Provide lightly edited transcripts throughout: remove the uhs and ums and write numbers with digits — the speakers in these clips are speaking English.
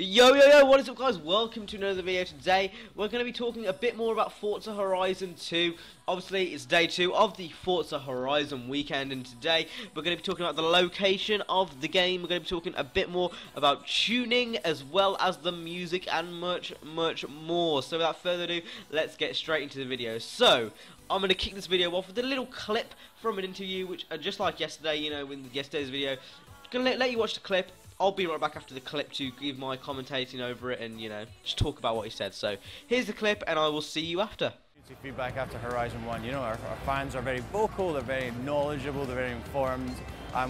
Yo, what is up guys? Welcome to another video. Today we're going to be talking a bit more about Forza Horizon 2. Obviously it's day 2 of the Forza Horizon weekend, and today we're going to be talking about the location of the game. We're going to be talking a bit more about tuning as well as the music and much more. So without further ado, let's get straight into the video. So I'm going to kick this video off with a little clip from an interview, which just like yesterday, you know, in yesterday's video. I'm going to let you watch the clip. I'll be right back after the clip to give my commentating over it and, you know, just talk about what he said. So here's the clip and I will see you after. Feedback after Horizon 1, you know, our fans are very vocal, they're very knowledgeable, they're very informed.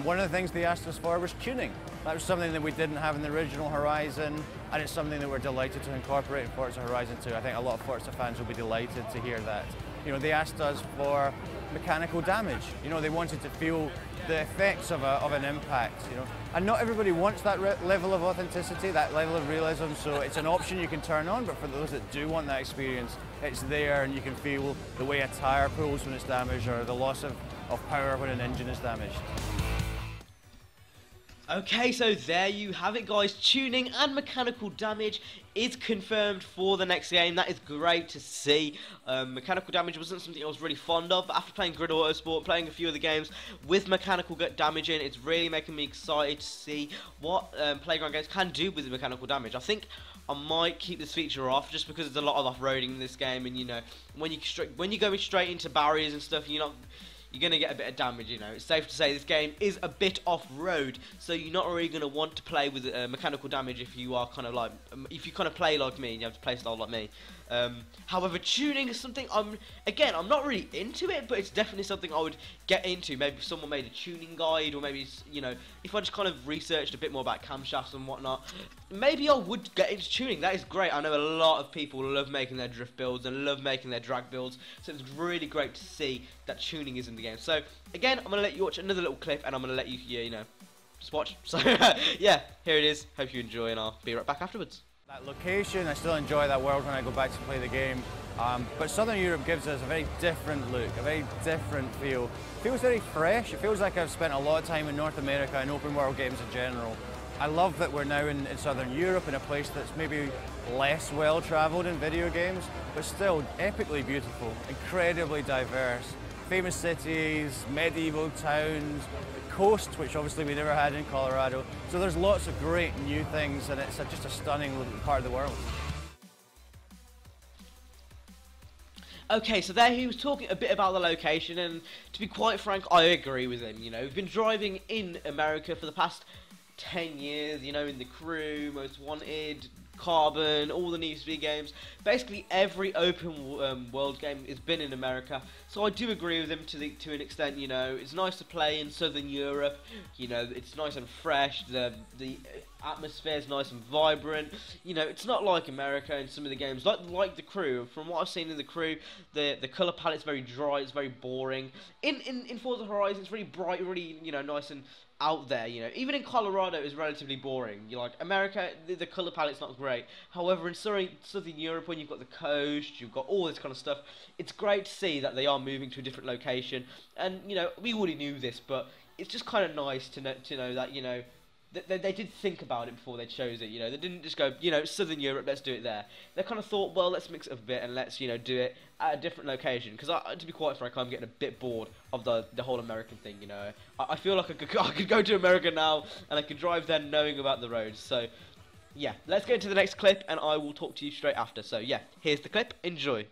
One of the things they asked us for was tuning. That was something that we didn't have in the original Horizon, and it's something that we're delighted to incorporate in Forza Horizon 2. I think a lot of Forza fans will be delighted to hear that. You know, they asked us for mechanical damage. You know, they wanted to feel the effects of an impact, you know. And not everybody wants that level of authenticity, that level of realism, so it's an option you can turn on, but for those that do want that experience, it's there and you can feel the way a tyre pulls when it's damaged or the loss of power when an engine is damaged. Okay, so there you have it guys, tuning and mechanical damage is confirmed for the next game. That is great to see. Mechanical damage wasn't something I was really fond of, but after playing Grid Autosport, playing a few of the games with mechanical damage in, it's really making me excited to see what Playground Games can do with the mechanical damage. I think I might keep this feature off just because there's a lot of off-roading in this game, and you know, when you're going straight into barriers and stuff, you're going to get a bit of damage, you know. It's safe to say this game is a bit off-road, so you're not really going to want to play with mechanical damage if you are kind of like, if you kind of play like me and you have to play style like me. However, tuning is something I'm not really into it, but it's definitely something I would get into. Maybe if someone made a tuning guide, or maybe, you know, if I just kind of researched a bit more about camshafts and whatnot, maybe I would get into tuning. That is great. I know a lot of people love making their drift builds and love making their drag builds, so it's really great to see that tuning is in the game. So again, I'm going to let you watch another little clip, and I'm going to let you, you know, just watch. So yeah, here it is. Hope you enjoy, and I'll be right back afterwards. That location, I still enjoy that world when I go back to play the game, but Southern Europe gives us a very different look, a very different feel. It feels very fresh. It feels like I've spent a lot of time in North America and open world games in general. I love that we're now in Southern Europe, in a place that's maybe less well travelled in video games, but still epically beautiful, incredibly diverse. Famous cities, medieval towns, coast, which obviously we never had in Colorado. So there's lots of great new things, and it's just a stunning little part of the world. Okay, so there he was talking a bit about the location, and to be quite frank, I agree with him. You know, we've been driving in America for the past 10 years, you know, in The Crew, Most Wanted, Carbon, all the Need for Speed games. Basically every open world game has been in America, so I do agree with him to an extent. You know, it's nice to play in Southern Europe. You know, it's nice and fresh. The atmosphere is nice and vibrant. You know, it's not like America in some of the games, like The Crew. From what I've seen in The Crew, the color palette's very dry. It's very boring. In Forza Horizon, it's really bright, really, you know, nice and out there. You know, even in Colorado is relatively boring. You like America, the color palette's not great. However, in Southern Europe, when you've got the coast, you've got all this kind of stuff, it's great to see that they are moving to a different location. And you know, we already knew this, but it's just kind of nice to know that, you know, they did think about it before they chose it. You know, they didn't just go, you know, Southern Europe, let's do it there. They kind of thought, well, let's mix it up a bit and let's, you know, do it at a different location. Because to be quite frank, I'm getting a bit bored of the whole American thing. You know, I feel like I could go to America now and I could drive there knowing about the roads. So yeah, let's get into the next clip and I will talk to you straight after. So yeah, here's the clip. Enjoy.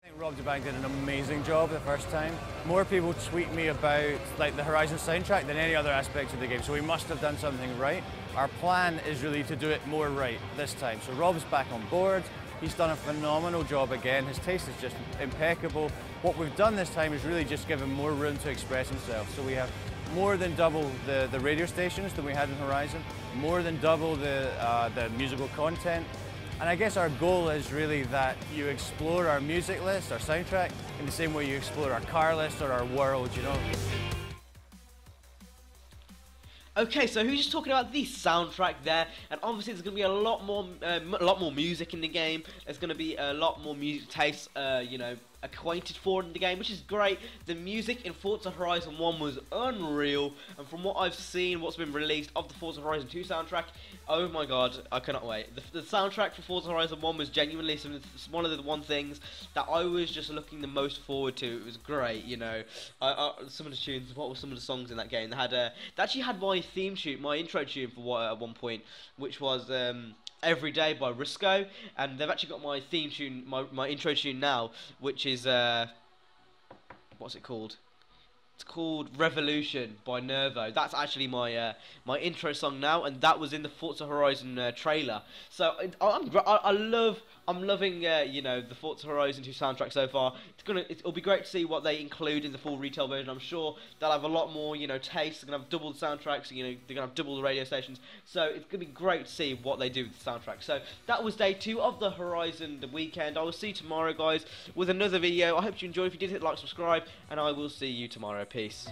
I think Rob DeBank did an amazing job the first time. More people tweet me about like the Horizon soundtrack than any other aspect of the game, so we must have done something right. Our plan is really to do it more right this time. So Rob's back on board. He's done a phenomenal job again. His taste is just impeccable. What we've done this time is really just give him more room to express himself. So we have more than double the radio stations than we had in Horizon, more than double the musical content. And I guess our goal is really that you explore our music list, our soundtrack, in the same way you explore our car list or our world, you know. Okay, so who's just talking about the soundtrack there, and obviously there's going to be a lot more music in the game. There's going to be a lot more music tastes, you know, acquainted for in the game, which is great. The music in Forza Horizon 1 was unreal, and from what I've seen, what's been released of the Forza Horizon 2 soundtrack, oh my god, I cannot wait. The soundtrack for Forza Horizon 1 was genuinely one of the one things that I was just looking the most forward to. It was great, you know. Some of the tunes, what were some of the songs in that game? They actually had my theme tune, my intro tune for at one point, which was Every Day by Risco, and they've actually got my theme tune, my intro tune now, which is what's it called? It's called Revolution by Nervo. That's actually my my intro song now, and that was in the Forza Horizon trailer. So I'm loving you know, the Forza Horizon 2 soundtrack so far. It'll be great to see what they include in the full retail version. I'm sure they'll have a lot more, you know, taste. They're gonna have double the soundtracks. You know, they're gonna have double the radio stations. So it's gonna be great to see what they do with the soundtrack. So that was day 2 of the Horizon weekend. I will see you tomorrow, guys, with another video. I hope you enjoyed. If you did, hit like, subscribe, and I will see you tomorrow. Peace.